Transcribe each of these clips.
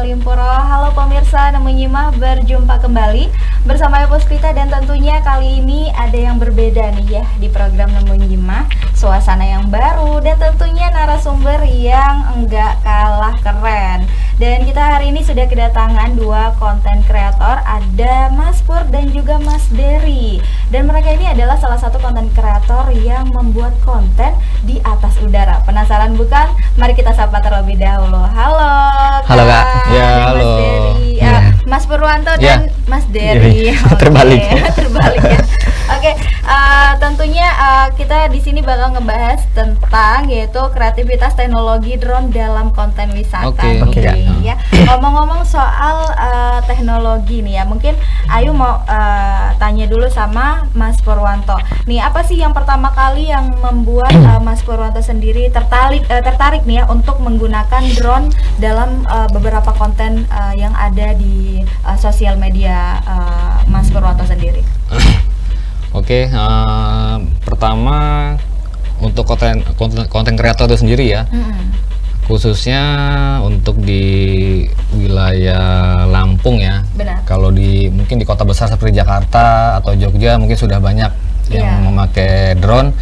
Malimpuro. Halo pemirsa, namanya berjumpa kembali bersama Puspita, dan tentunya kali ini ada yang berbeda nih ya di program Namanya, suasana yang baru dan tentunya narasumber yang enggak kalah keren. Dan kita hari ini sudah kedatangan dua konten kreator, ada Mas Pur dan juga Mas Dery. Dan mereka ini adalah salah satu konten kreator yang membuat konten di atas udara. Penasaran bukan? Mari kita sapa terlebih dahulu. Halo Kak. Halo Kak. Ya, halo. Mas Dery. Mas Purwanto dan Mas Dery. Terbalik. Terbalik ya. Oke, tentunya kita di sini bakal ngebahas tentang yaitu kreativitas teknologi drone dalam konten wisata. Oke. Ya. Ngomong-ngomong soal teknologi nih ya, mungkin Ayu mau tanya dulu sama Mas Purwanto. Nih, apa sih yang pertama kali yang membuat Mas Purwanto sendiri tertarik nih ya untuk menggunakan drone dalam beberapa konten yang ada di sosial media Mas Purwanto sendiri? Oke, pertama untuk konten kreator itu sendiri ya, khususnya untuk di wilayah Lampung ya. Benar. Kalau mungkin di kota besar seperti Jakarta atau Jogja mungkin sudah banyak yang memakai drone.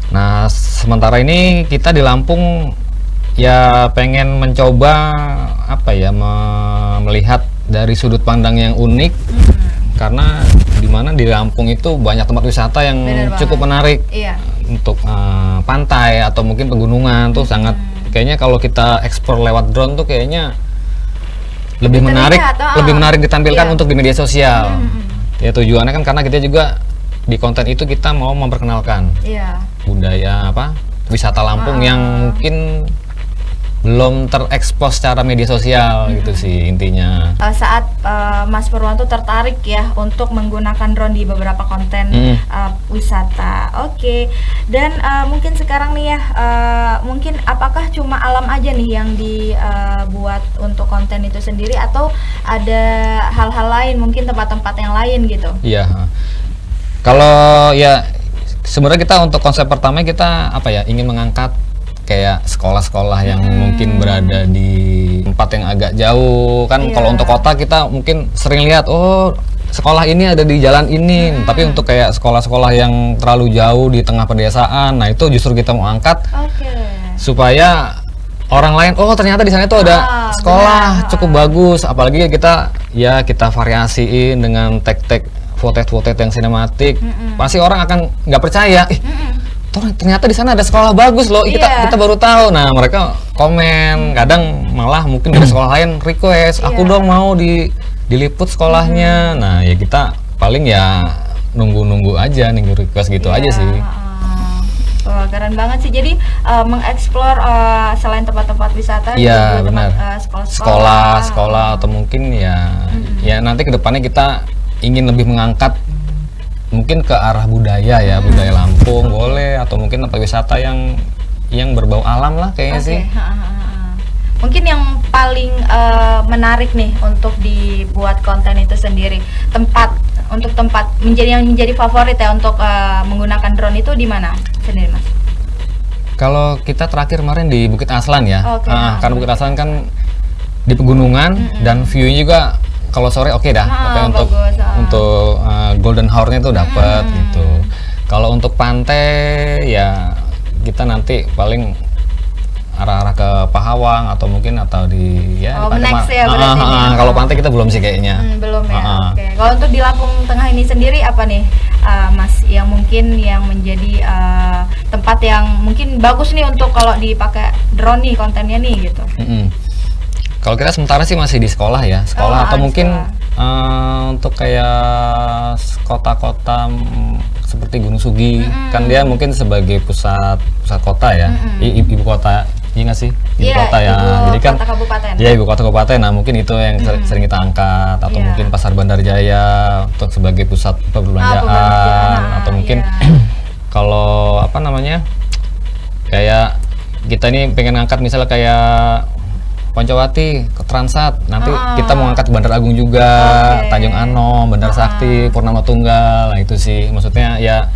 Nah, sementara ini kita di Lampung ya pengen mencoba melihat dari sudut pandang yang unik. Karena dimana di Lampung itu banyak tempat wisata yang cukup menarik. Untuk pantai atau mungkin pegunungan tuh sangat kayaknya kalau kita eksplor lewat drone tuh kayaknya lebih menarik ditampilkan untuk di media sosial. Ya tujuannya kan karena kita juga di konten itu kita mau memperkenalkan budaya wisata Lampung yang mungkin belum terekspos secara media sosial gitu sih intinya. Saat Mas Purwanto tertarik ya untuk menggunakan drone di beberapa konten wisata. Oke. Dan mungkin sekarang nih ya, mungkin apakah cuma alam aja nih yang dibuat untuk konten itu sendiri atau ada hal-hal lain, mungkin tempat-tempat yang lain gitu? Iya. Kalau ya sebenarnya kita untuk konsep pertama kita ingin mengangkat kayak sekolah-sekolah yang mungkin berada di tempat yang agak jauh kan. Kalau untuk kota kita mungkin sering lihat sekolah ini ada di jalan ini, tapi untuk kayak sekolah-sekolah yang terlalu jauh di tengah pedesaan, nah itu justru kita mau angkat supaya orang lain ternyata di sana itu ada sekolah cukup bagus. Apalagi kita variasiin dengan tag-tag footage yang sinematik, pasti orang akan nggak percaya. Ternyata di sana ada sekolah bagus loh, kita baru tahu. Nah, mereka komen, kadang malah mungkin dari sekolah lain request, aku dong mau diliput sekolahnya. Nah, ya kita paling ya nunggu aja, nunggu request gitu aja sih. Wah, keren banget sih. Jadi mengeksplor selain tempat-tempat wisata, juga tempat sekolah atau mungkin ya nanti kedepannya kita ingin lebih mengangkat mungkin ke arah budaya ya, budaya Lampung boleh, atau mungkin tempat wisata yang berbau alam lah kayaknya sih. Mungkin yang paling menarik nih untuk dibuat konten itu sendiri, tempat yang menjadi favorit ya untuk menggunakan drone itu di mana sendiri, Mas? Kalau kita terakhir kemarin di Bukit Aslan ya, karena Bukit Aslan kan di pegunungan dan view-nya juga kalau sore untuk golden hour-nya tuh dapat gitu. Kalau untuk pantai ya kita nanti paling arah-arah ke Pahawang atau mungkin di kalau pantai kita belum sih kayaknya. Belum ya. Oke. Kalau untuk di Lampung Tengah ini sendiri apa nih Mas yang mungkin yang menjadi tempat yang mungkin bagus nih untuk kalau dipakai drone nih kontennya nih gitu? Kalau kita sementara sih masih di sekolah ya, atau mungkin untuk kayak kota-kota seperti Gunung Sugi, kan dia mungkin sebagai pusat kota ya, ibu kota, iya nggak sih? Ibu kota ya, jadi kan ibu kota kabupaten. Nah mungkin itu yang sering kita angkat, atau mungkin Pasar Bandarjaya untuk sebagai pusat perbelanjaan, atau mungkin kalau kayak kita ini pengen angkat misalnya kayak Poncowati ke Transat, nanti kita mau angkat Bandar Agung juga, Tanjung Anom, Bandar Sakti, Purnama Tunggal. Nah itu sih maksudnya ya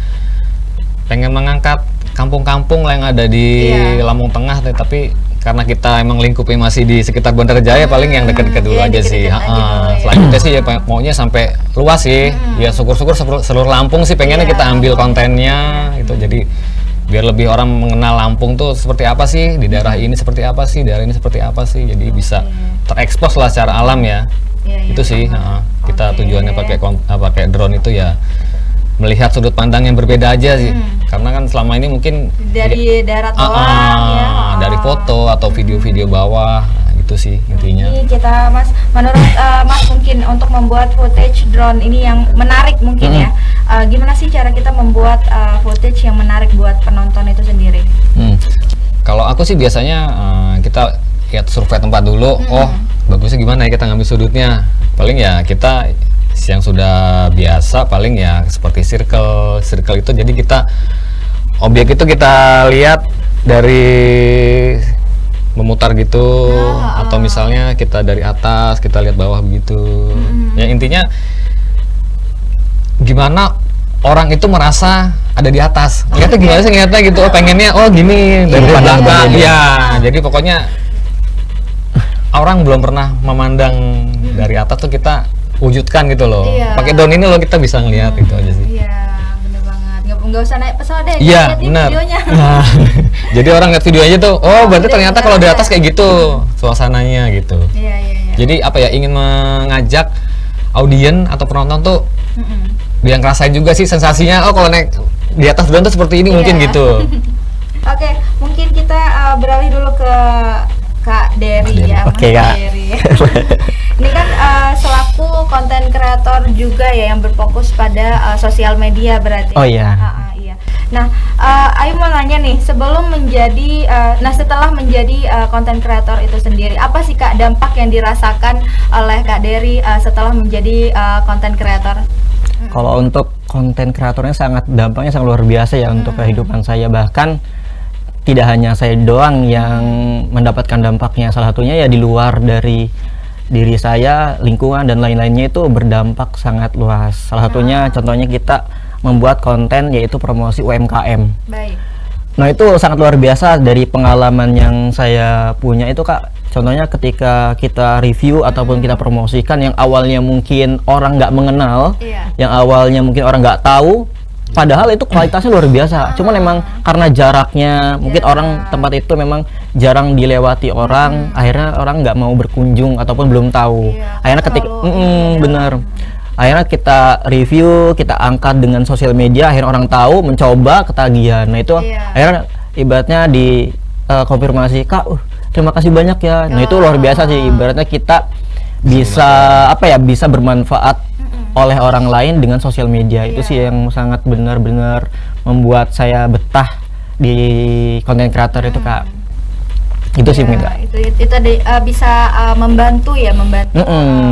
pengen mengangkat kampung-kampung yang ada di Lampung Tengah, tapi karena kita emang lingkupnya masih di sekitar Bandarjaya, paling yang dekat-dekat dulu iya, aja sih. dikit-dikit aja dulu ya. Selanjutnya sih ya maunya sampai luas sih. Ya syukur-syukur seluruh Lampung sih pengennya Iya. kita ambil kontennya gitu. Jadi biar lebih orang mengenal Lampung tuh seperti apa sih, di daerah ini seperti apa sih, daerah ini seperti apa sih. Jadi bisa terekspos lah secara alam ya. Iya, Itu sih kita Oke. tujuannya pakai drone itu ya melihat sudut pandang yang berbeda aja sih. Karena kan selama ini mungkin Dari darat doang ya. dari foto atau video-video bawah, itu sih intinya. Ini kita Mas, menurut Mas mungkin untuk membuat footage drone ini yang menarik mungkin ya. Gimana sih cara kita membuat footage yang menarik buat penonton itu sendiri? Kalau aku sih biasanya kita lihat survei tempat dulu. Oh, bagusnya gimana ya kita ngambil sudutnya. Paling ya kita yang sudah biasa paling ya seperti circle itu, jadi kita objek itu kita lihat dari memutar gitu, atau misalnya kita dari atas kita lihat bawah begitu. Ya intinya gimana orang itu merasa ada di atas, ngeliatnya gimana sih ngeliatnya gitu, oh pengennya oh gini dari belakang ya. Jadi pokoknya orang belum pernah memandang dari atas tuh kita wujudkan gitu loh. Pakai drone ini loh kita bisa ngeliat gitu aja sih. Iya, bener banget. Nggak usah naik pesawat deh. Iya, lihat benar. videonya. Nah, jadi orang lihat video aja tuh, oh berarti ternyata kalau di atas kayak gitu suasananya gitu. Iya. Jadi apa ya, ingin mengajak audien atau penonton tuh biar ngerasain juga sih sensasinya. Oh kalau naik di atas drone tuh seperti ini mungkin gitu. Oke, mungkin kita beralih dulu ke Kak Dery ya. Oke, Mas Kak. Dery. Ini kan selaku konten kreator juga ya yang berfokus pada sosial media berarti. Oh iya. Iya. Nah, Ayu mau nanya nih, sebelum menjadi, setelah menjadi konten kreator itu sendiri, apa sih Kak dampak yang dirasakan oleh Kak Dery setelah menjadi konten kreator? Kalau untuk konten kreatornya dampaknya sangat luar biasa ya untuk kehidupan saya. Bahkan tidak hanya saya doang yang mendapatkan dampaknya, salah satunya ya di luar dari diri saya, lingkungan dan lain-lainnya itu berdampak sangat luas. Salah satunya contohnya kita membuat konten yaitu promosi UMKM. Baik. Nah itu sangat luar biasa dari pengalaman yang saya punya itu Kak. Contohnya ketika kita review ataupun kita promosikan yang awalnya mungkin orang nggak mengenal, yang awalnya mungkin orang nggak tahu, padahal itu kualitasnya luar biasa. Cuman memang karena jaraknya, mungkin orang tempat itu memang jarang dilewati orang, akhirnya orang nggak mau berkunjung ataupun belum tahu. Akhirnya ketika benar. Akhirnya kita review, kita angkat dengan sosial media, akhirnya orang tahu, mencoba, ketagihan. Nah itu akhirnya ibaratnya di konfirmasi, Kak, terima kasih banyak ya. Nah itu luar biasa sih, ibaratnya kita bisa bisa bermanfaat oleh orang lain dengan sosial media. Itu sih yang sangat benar-benar membuat saya betah di konten kreator itu Kak. Itu sih mungkin Kak. Itu bisa membantu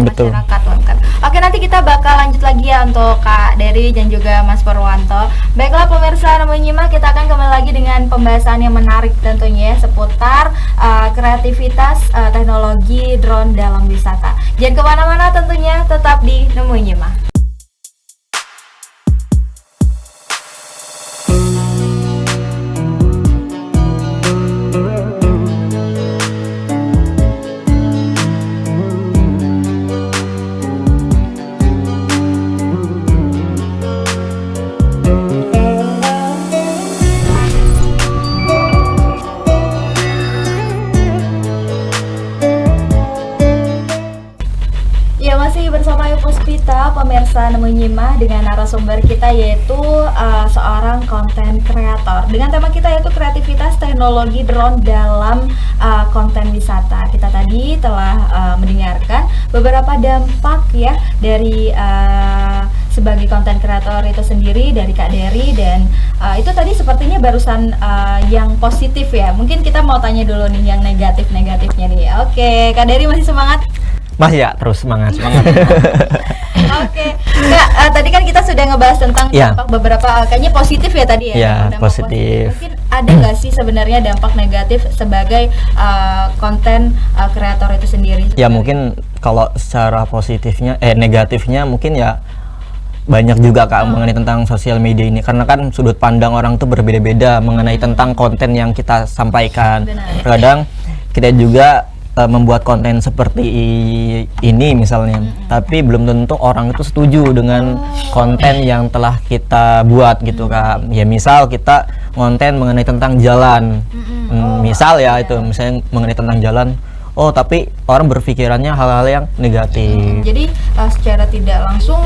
betul. masyarakat kan. Oke, nanti kita bakal lanjut lagi ya untuk Kak Dery dan juga Mas Purwanto. Baiklah pemirsa Nemu Nyimak, kita akan kembali lagi dengan pembahasan yang menarik tentunya seputar kreativitas teknologi drone dalam wisata. Jangan kemana-mana tentunya, tetap di Nemu Nyimak. Pemirsa Nemu Nyimak dengan narasumber kita yaitu seorang konten kreator dengan tema kita yaitu kreativitas teknologi drone dalam konten wisata. Kita tadi telah mendengarkan beberapa dampak ya dari sebagai konten kreator itu sendiri dari Kak Dery, dan itu tadi sepertinya barusan yang positif ya. Mungkin kita mau tanya dulu nih yang negatifnya nih. Oke, Kak Dery masih semangat? Masih ya, terus semangat. Oke, tadi kan kita sudah ngebahas tentang dampak beberapa, kayaknya positif ya tadi ya. Iya, positif. Mungkin ada nggak sih sebenarnya dampak negatif sebagai konten kreator itu sendiri? Ya mungkin kalau secara positifnya, negatifnya mungkin ya banyak juga Kak mengenai tentang sosial media ini, karena kan sudut pandang orang tuh berbeda-beda mengenai tentang konten yang kita sampaikan. Benar. Kadang kita juga membuat konten seperti ini misalnya, tapi belum tentu orang itu setuju dengan konten yang telah kita buat gitu Kak. Ya misal kita konten mengenai tentang jalan, misal ya itu misalnya mengenai tentang jalan, oh tapi orang berpikirannya hal-hal yang negatif. Jadi secara tidak langsung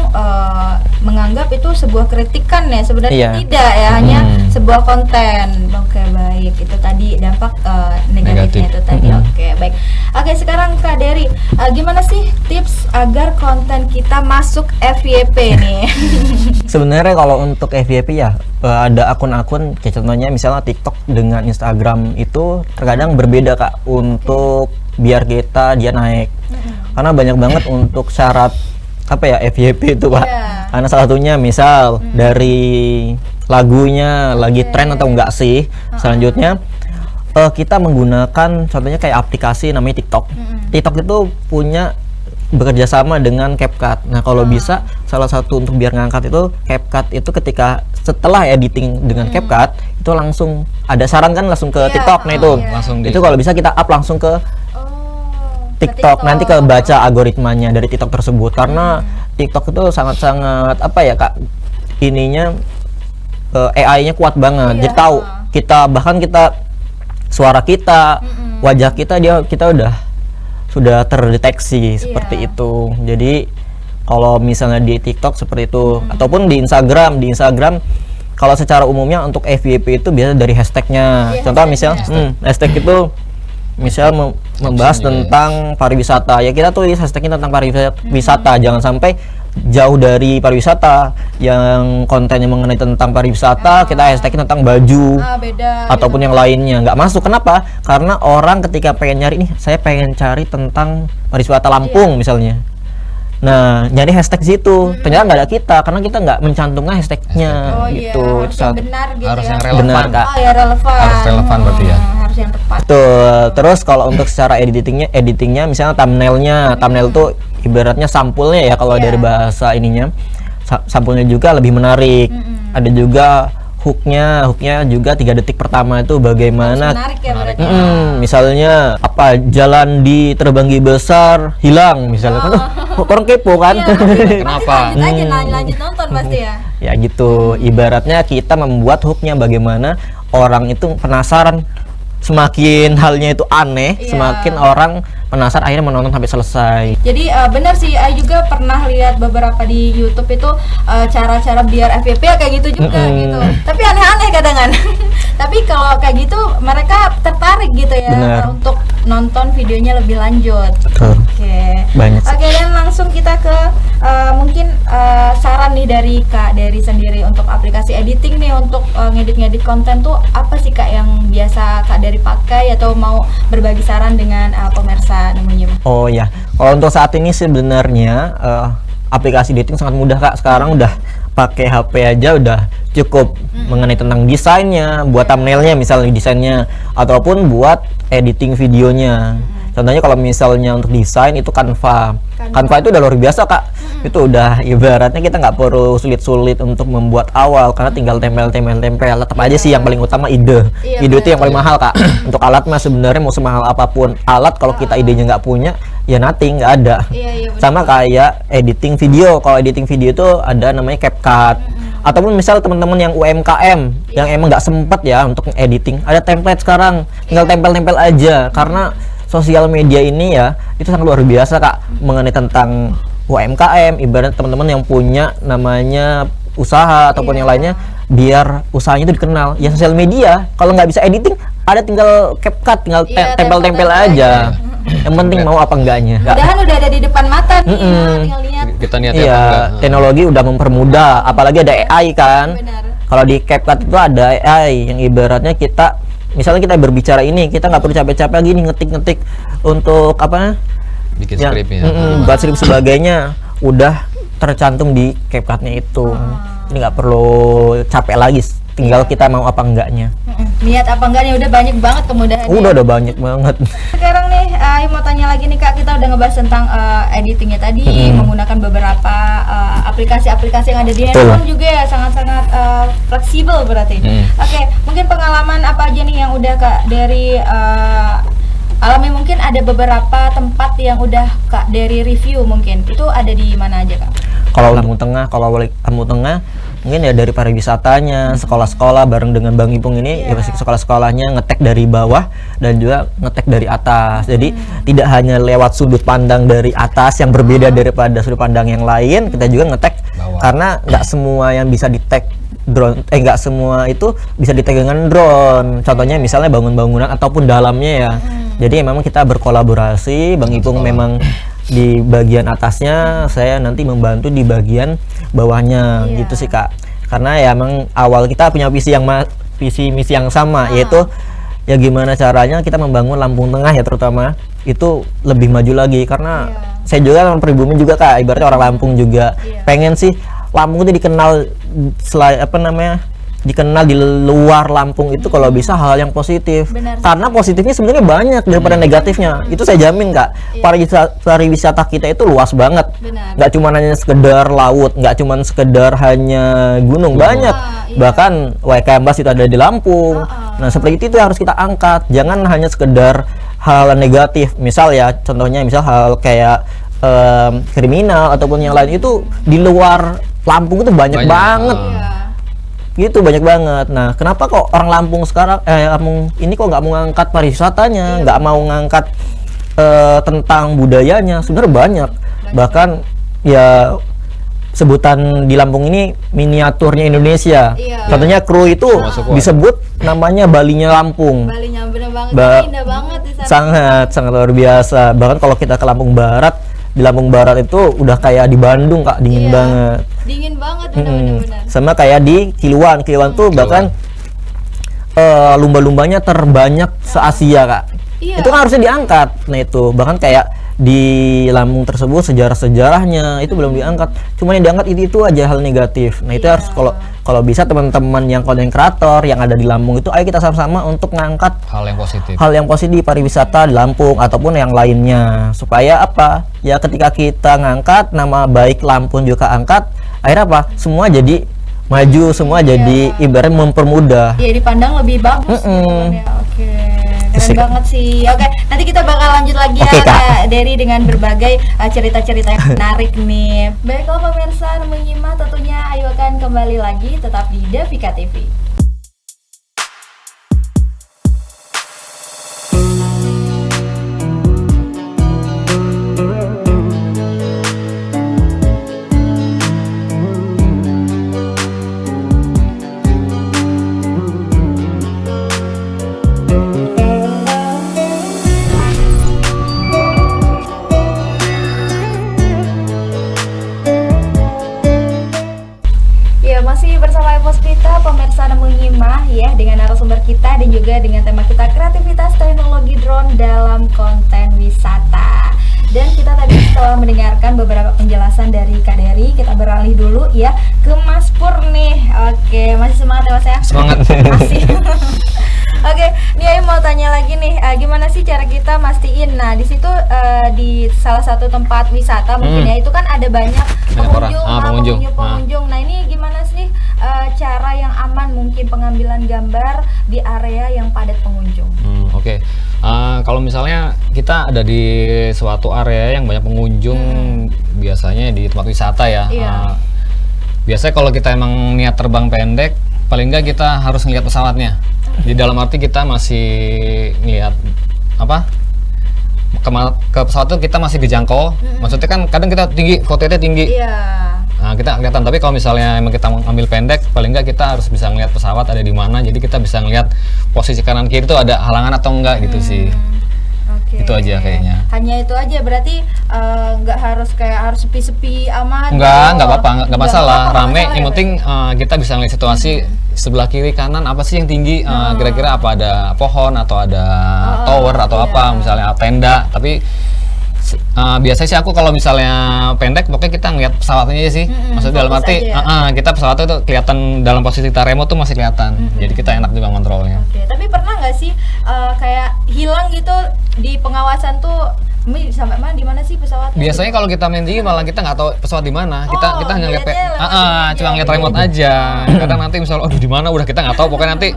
menganggap itu sebuah kritikan ya, sebenarnya tidak ya, hanya sebuah konten. Oke, baik, itu tadi dampak negatifnya itu tadi. Oke, baik. Oke, sekarang Kak Dery, gimana sih tips agar konten kita masuk FYP nih? Sebenarnya kalau untuk FYP ya ada akun-akun kayak contohnya misalnya TikTok dengan Instagram itu terkadang berbeda Kak untuk biar dia naik. Karena banyak banget untuk syarat apa ya FYP itu Pak. Karena salah satunya misal dari lagunya lagi tren atau enggak sih. Selanjutnya kita menggunakan contohnya kayak aplikasi namanya TikTok. TikTok itu punya bekerja sama dengan CapCut. Nah kalau bisa salah satu untuk biar ngangkat itu CapCut itu ketika setelah editing dengan CapCut itu langsung ada saran kan langsung ke TikTok. Nah itu langsung itu kalau bisa kita up langsung ke TikTok. Nanti kebaca algoritmanya dari TikTok tersebut, karena TikTok itu sangat-sangat apa ya Kak, ininya AI-nya kuat banget. Jadi tahu kita, bahkan kita suara kita, wajah kita kita sudah terdeteksi seperti itu. Jadi kalau misalnya di TikTok seperti itu, ataupun di Instagram kalau secara umumnya untuk FYP itu biasa dari hashtagnya. Contoh misal hashtag itu misal membahas tentang pariwisata, ya kita tulis hashtagnya tentang pariwisata. Jangan sampai jauh dari pariwisata, yang kontennya mengenai tentang pariwisata kita hashtagnya tentang baju ataupun yang lainnya, nggak masuk. Kenapa? Karena orang ketika pengen nyari nih, saya pengen cari tentang pariwisata Lampung misalnya, nah nyari hashtag situ ternyata nggak ada kita, karena kita nggak mencantumkan hashtagnya gitu. Harus yang benar gitu, harus ya. yang relevan. Benar Kak. Oh ya, relevan. Harus relevan berarti ya. Harus yang tepat. Betul. Terus kalau untuk secara editingnya misalnya thumbnail tuh ibaratnya sampulnya ya, kalau dari bahasa ininya sampulnya juga lebih menarik. Ada juga hooknya juga 3 detik pertama itu bagaimana menarik ya berarti. Misalnya apa, jalan di Terbanggi Besar hilang misalnya, kan orang kepo kan. Kenapa? Lanjut nonton pasti ya. Ya gitu, ibaratnya kita membuat hooknya bagaimana orang itu penasaran. Semakin halnya itu aneh, semakin orang penasaran akhirnya menonton sampai selesai. Jadi benar sih, saya juga pernah lihat beberapa di YouTube itu cara-cara biar FYP ya kayak gitu juga gitu. Tapi aneh-aneh kadang-kadang. Tapi kalau kayak gitu mereka tertarik gitu ya untuk nonton videonya lebih lanjut. Oke. Banyak. Oke, dan langsung kita ke mungkin saran nih dari Kak Dery sendiri untuk aplikasi editing nih, untuk ngedit-ngedit konten tuh apa sih Kak yang biasa Kak Dery pakai, atau mau berbagi saran dengan pemirsa namanya? Oh ya, kalau untuk saat ini sebenarnya aplikasi editing sangat mudah Kak. Sekarang udah pakai HP aja udah cukup mengenai tentang desainnya, buat thumbnailnya misalnya desainnya, ataupun buat editing videonya. Contohnya kalau misalnya untuk desain itu Canva itu udah luar biasa Kak. Itu udah ibaratnya kita nggak perlu sulit-sulit untuk membuat awal, karena tinggal tempel. Tetap aja sih yang paling utama ide itu yang paling mahal Kak. Untuk alat mah sebenarnya mau semahal apapun alat, kalau kita idenya nggak punya ya nothing, nggak ada. Sama kayak editing video. Kalau editing video itu ada namanya CapCut. Ataupun misal teman-teman yang UMKM yang emang nggak sempet ya untuk editing, ada template sekarang, tinggal tempel aja. Karena sosial media ini ya itu sangat luar biasa Kak mengenai tentang UMKM. Ibarat teman-teman yang punya namanya usaha ataupun yang lainnya, biar usahanya itu dikenal ya, sosial media kalau nggak bisa editing ada tinggal CapCut, tinggal tempel aja. Yang penting mau apa enggaknya. Mudahan udah ada di depan mata nih, tinggal lihat. Kita niat teknologi udah mempermudah, apalagi ada AI kan. Kalau di CapCut itu ada AI yang ibaratnya kita, misalnya kita berbicara ini, kita nggak perlu capek-capek lagi nih ngetik untuk apa? Bikin skrip ya. Buat skrip sebagainya udah tercantum di CapCut-nya itu. Ini nggak perlu capek lagi, tinggal kita mau apa enggaknya. Niat apa enggaknya udah banyak banget kemudahan. Udah banyak banget. Sekarang nih, Ayu mau tanya lagi nih Kak, kita udah ngebahas tentang editingnya tadi, menggunakan beberapa aplikasi-aplikasi yang ada di handphone juga ya, sangat-sangat fleksibel berarti. Oke, mungkin pengalaman apa aja nih yang udah Kak dari alami mungkin ada beberapa tempat yang udah Kak dari review mungkin. Itu ada di mana aja Kak? Kalau Lampung Tengah mungkin ya dari pariwisatanya, sekolah-sekolah bareng dengan Bang Ipung ini ya pasti sekolah-sekolahnya ngetek dari bawah dan juga ngetek dari atas. Jadi tidak hanya lewat sudut pandang dari atas yang berbeda daripada sudut pandang yang lain, kita juga ngetek karena nggak semua yang bisa di-tag drone, nggak semua itu bisa di-tag dengan drone. Contohnya misalnya bangun-bangunan ataupun dalamnya ya. Jadi memang kita berkolaborasi, Bang Ipung memang di bagian atasnya, saya nanti membantu di bagian bawahnya gitu sih Kak. Karena ya emang awal kita punya visi misi yang sama, yaitu ya gimana caranya kita membangun Lampung Tengah ya terutama itu lebih maju lagi. Karena saya juga orang pribumi juga Kak, ibaratnya orang Lampung juga pengen sih Lampung itu dikenal dikenal di luar Lampung itu kalau bisa hal yang positif. Karena positifnya sebenarnya banyak daripada negatifnya. Itu saya jamin Kak. Pariwisata kita itu luas banget. Nggak cuma hanya sekedar laut, nggak cuma sekedar hanya gunung, banyak. Bahkan WKMBAS itu ada di Lampung. Nah seperti itu harus kita angkat. Jangan hanya sekedar hal negatif. Misal ya contohnya hal kayak kriminal ataupun yang lain itu di luar Lampung itu banyak banget. Gitu banyak banget. Nah, kenapa kok orang Lampung sekarang Lampung ini kok nggak mau ngangkat pariwisatanya, nggak mau ngangkat tentang budayanya? Sebenarnya banyak. Bahkan ya sebutan di Lampung ini miniaturnya Indonesia. Contohnya kru itu disebut namanya Balinya Lampung. Balinya bener banget, indah banget di Sangat sana. sangat luar biasa. Bahkan kalau kita ke Lampung Barat, di Lampung Barat itu udah kayak di Bandung Kak, dingin banget. Dingin banget benar-benar. Sama kayak di Kiluan tuh bahkan lumba-lumbanya terbanyak se-Asia Kak. Itu kan harusnya diangkat. Nah itu bahkan kayak di Lampung tersebut sejarah-sejarahnya itu belum diangkat. Cuma yang diangkat itu aja hal negatif. Nah itu harus kalau bisa teman-teman yang konten kreator yang ada di Lampung itu ayo kita sama-sama untuk ngangkat hal yang positif pariwisata di Lampung ataupun yang lainnya, supaya apa ya ketika kita ngangkat nama baik Lampung juga angkat, akhirnya apa semua jadi maju, semua jadi ibaratnya mempermudah. Iya dipandang lebih bagus. Oke. Keren banget sih. Oke, nanti kita bakal lanjut lagi Kak Dery dengan berbagai cerita-cerita yang menarik nih. Baiklah pemirsa, menyimak tentunya ayo akan kembali lagi tetap di Devika TV. Pemirsa menyimak ya dengan narasumber kita dan juga dengan tema kita kreativitas teknologi drone dalam konten wisata. Dan kita tadi setelah mendengarkan beberapa penjelasan dari Kak Dery, kita beralih dulu ya ke Mas Pur nih. Oke, masih semangat ya Mas ya? Semangat. Masih. Oke, nih Ayu mau tanya lagi nih, gimana sih cara kita mastiin? Nah, di situ di salah satu tempat wisata mungkin ya, itu kan ada banyak pengunjung. Nah, ini gimana sih cara yang aman mungkin pengambilan gambar di area yang padat pengunjung? Oke. Kalau misalnya kita ada di suatu area yang banyak pengunjung, biasanya di tempat wisata ya. Biasanya kalau kita emang niat terbang pendek, paling nggak kita harus ngeliat pesawatnya. Di dalam arti kita masih ngeliat ke pesawat itu kita masih dijangkau. Maksudnya kan kadang kita tinggi, fotonya tinggi. Nah, kita kelihatan, tapi kalau misalnya emang kita ambil pendek, paling nggak kita harus bisa ngeliat pesawat ada di mana, jadi kita bisa ngeliat posisi kanan kiri itu ada halangan atau enggak gitu sih. Itu aja kayaknya. Hanya itu aja, berarti nggak harus sepi-sepi amat. Nggak apa-apa, nggak masalah. Rame, yang penting kita bisa ngeliat situasi sebelah kiri kanan apa sih yang tinggi, kira-kira apa ada pohon atau ada tower atau apa, misalnya tenda. Tapi biasanya sih aku kalau misalnya pendek pokoknya kita ngeliat pesawatnya aja sih. Maksudnya dalam arti kita pesawatnya tuh kelihatan dalam posisi kita remote tuh masih kelihatan. Jadi kita enak juga kontrolnya. Tapi pernah nggak sih kayak hilang gitu di pengawasan tuh sampai mana, di mana sih pesawatnya? Biasanya kalau kita main tinggi malah kita nggak tahu pesawat di mana. Kita hanya cuma ngeliat remote aja. Kadang nanti misalnya di mana udah kita nggak tahu, pokoknya nanti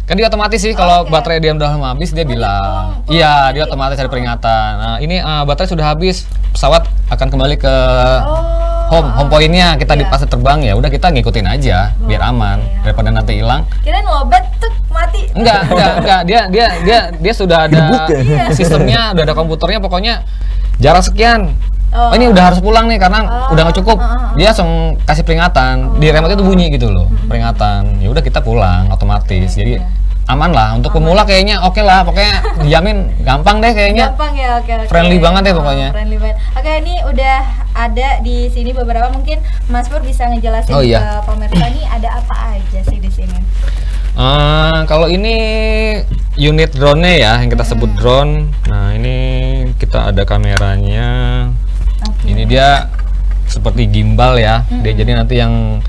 Kan dia otomatis sih kalau baterai dia udah habis dia bilang. Iya, dia otomatis ada peringatan. Nah, ini baterai sudah habis. Pesawat akan kembali ke home point-nya. Kita di fase terbang ya. Udah kita ngikutin aja biar aman daripada nanti hilang. Kirain lobet tuh mati. Enggak. Dia sudah ada sistemnya, udah ada komputernya pokoknya jarak sekian. Ini udah harus pulang nih karena udah nggak cukup. Dia langsung kasih peringatan. Di remote itu bunyi gitu loh, peringatan. Ya udah kita pulang otomatis. Jadi aman lah untuk pemula kayaknya oke lah, pokoknya dijamin gampang deh kayaknya. Gampang ya, oke. Friendly banget ya pokoknya. Friendly banget. Oke, ini udah ada di sini beberapa, mungkin Mas Pur bisa ngejelasin ke pemirsa ini ada apa aja sih di sini. Kalau ini unit drone-nya ya, yang kita sebut drone. Nah, ini kita ada kameranya. Ini dia seperti gimbal ya. Dia jadi nanti yang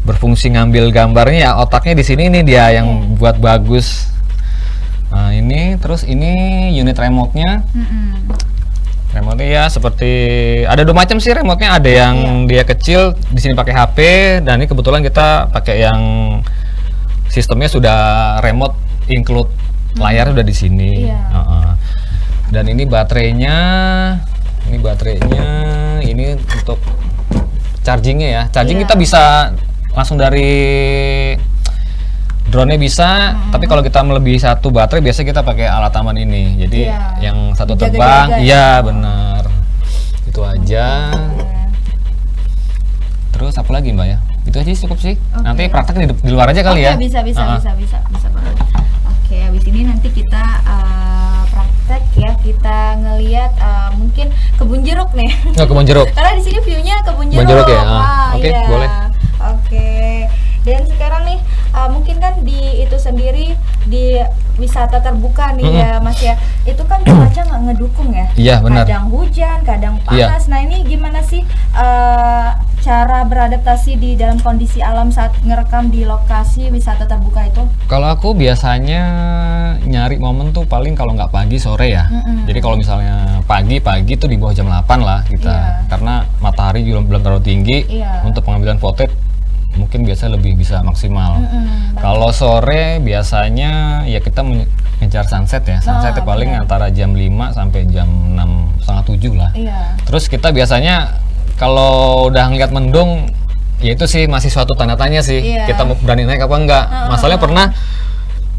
berfungsi ngambil gambarnya ya otaknya di sini nih dia yang buat bagus. Nah, ini terus ini unit remote-nya. Remote-nya ya seperti ada 2 macam sih remote-nya. Ada yang dia kecil, di sini pakai HP, dan ini kebetulan kita pakai yang sistemnya sudah remote include layar udah di sini. Dan ini baterainya. Ini untuk chargingnya ya. Charging kita bisa langsung dari drone-nya bisa, tapi kalau kita melebihi 1 baterai biasa kita pakai alat aman ini. Jadi yang satu terbang, iya benar. Itu aja. Terus apa lagi Mbak ya? Itu aja cukup sih. Nanti praktek di luar aja kali ya. Bisa banget. Oke, habis ini nanti kita praktek ya, kita ngelihat mungkin kebun jeruk nih. Kebun jeruk. Karena di sini view-nya kebun jeruk. Kebun jeruk ya. Oke, boleh. Oke, dan sekarang nih mungkin kan di itu sendiri di wisata terbuka nih ya Mas ya, itu kan cuaca nggak ngedukung ya. Iya benar. Kadang hujan, kadang panas. Nah ini gimana sih cara beradaptasi di dalam kondisi alam saat ngerekam di lokasi wisata terbuka itu? Kalau aku biasanya nyari momen tuh paling kalau nggak pagi sore ya. Jadi kalau misalnya pagi tuh di bawah jam 8 lah kita, karena matahari juga belum terlalu tinggi untuk pengambilan foto. Mungkin biasa lebih bisa maksimal. Kalau sore biasanya ya kita mengejar sunset ya. Sunset paling antara jam 5 sampai jam 6, setengah 7 lah. Terus kita biasanya kalau udah ngeliat mendung, ya itu sih masih suatu tanda tanya sih. Kita mau berani naik apa enggak. Masalahnya pernah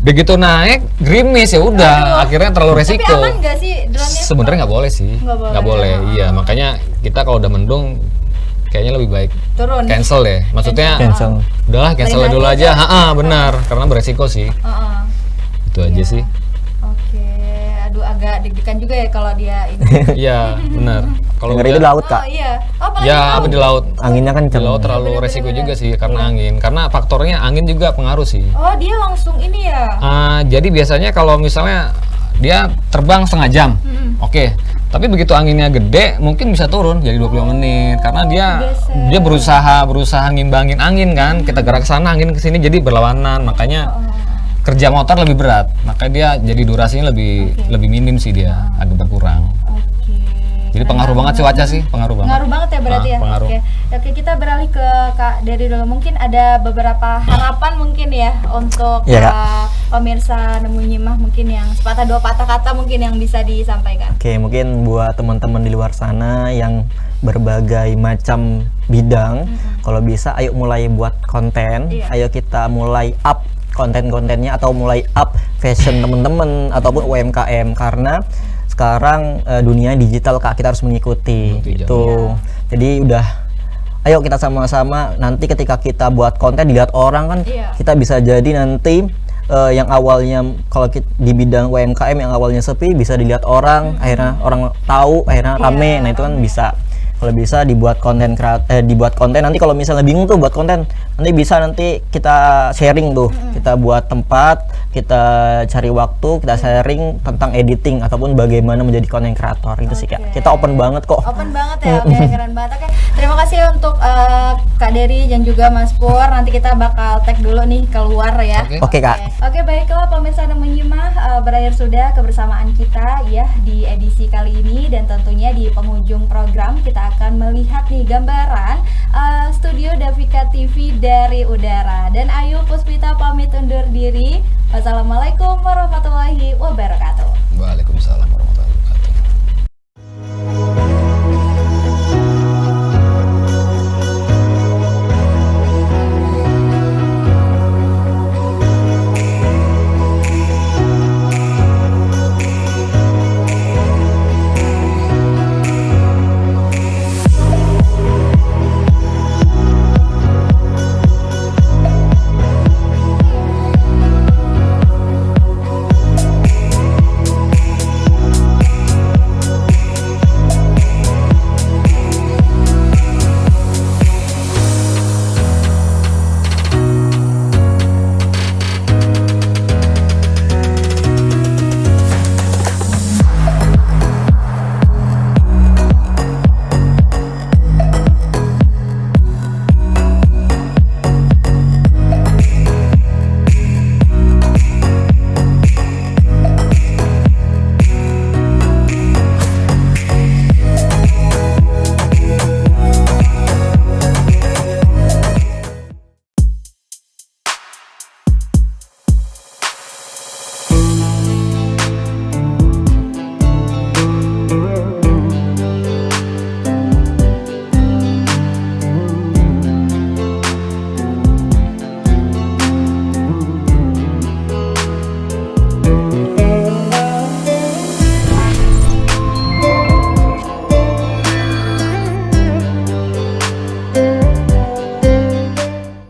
begitu naik gerimis ya udah, akhirnya terlalu resiko. Tapi aman nggak sih drone-nya? Sebenarnya nggak boleh sih. Nggak boleh. Iya, makanya kita kalau udah mendung kayaknya lebih baik turun, cancel deh, maksudnya udahlah cancel dulu aja. Benar, karena beresiko sih. Itu aja sih. Oke, aduh agak deg-degan juga ya kalau dia ini. Iya benar. Kalau itu laut Kak. Apa di laut, anginnya kan di laut terlalu resiko juga sih karena angin, karena faktornya angin juga pengaruh sih. Oh dia langsung ini ya. Jadi biasanya kalau misalnya dia terbang setengah jam, oke. Tapi begitu anginnya gede, mungkin bisa turun jadi 25 menit karena dia berusaha ngimbangin angin kan. Kita gerak ke sana, angin ke sini jadi berlawanan. Makanya kerja motor lebih berat. Makanya dia jadi durasinya lebih minim sih dia, agak berkurang. Jadi pengaruh banget cuaca sih, pengaruh banget ya berarti ya. Pengaruh. Oke, kita beralih ke Kak Dery dulu. Mungkin ada beberapa harapan mungkin ya untuk pemirsa Nemu Nyimah, mungkin yang sepatah dua patah kata mungkin yang bisa disampaikan. Oke, mungkin buat teman-teman di luar sana yang berbagai macam bidang, kalau bisa ayo mulai buat konten, ayo kita mulai up konten-kontennya atau mulai up fashion teman-teman ataupun UMKM, karena sekarang dunia digital Kak, kita harus mengikuti itu. Jadi udah, ayo kita sama-sama, nanti ketika kita buat konten dilihat orang kan, kita bisa jadi nanti yang awalnya kalau di bidang UMKM yang awalnya sepi bisa dilihat orang, akhirnya orang tahu, akhirnya rame. Nah itu kan bisa. Kalau bisa dibuat konten nanti kalau misalnya bingung tuh buat konten, nanti bisa nanti kita sharing tuh, kita buat tempat, kita cari waktu, kita sharing tentang editing ataupun bagaimana menjadi konten kreator. Itu sih Kak, kita open banget kok. Open banget ya, keren banget. Terima kasih untuk Kak Dery dan juga Mas Pur. Nanti kita bakal tag dulu nih keluar ya. Oke Kak. Oke, baiklah pemirsa Nemu Nyimah, berakhir sudah kebersamaan kita ya di edisi kali ini, dan tentunya di penghujung program kita akan melihat nih gambaran studio Davika TV dari udara. Dan Ayu Puspita pamit undur diri. Wassalamualaikum warahmatullahi wabarakatuh. Waalaikumsalam.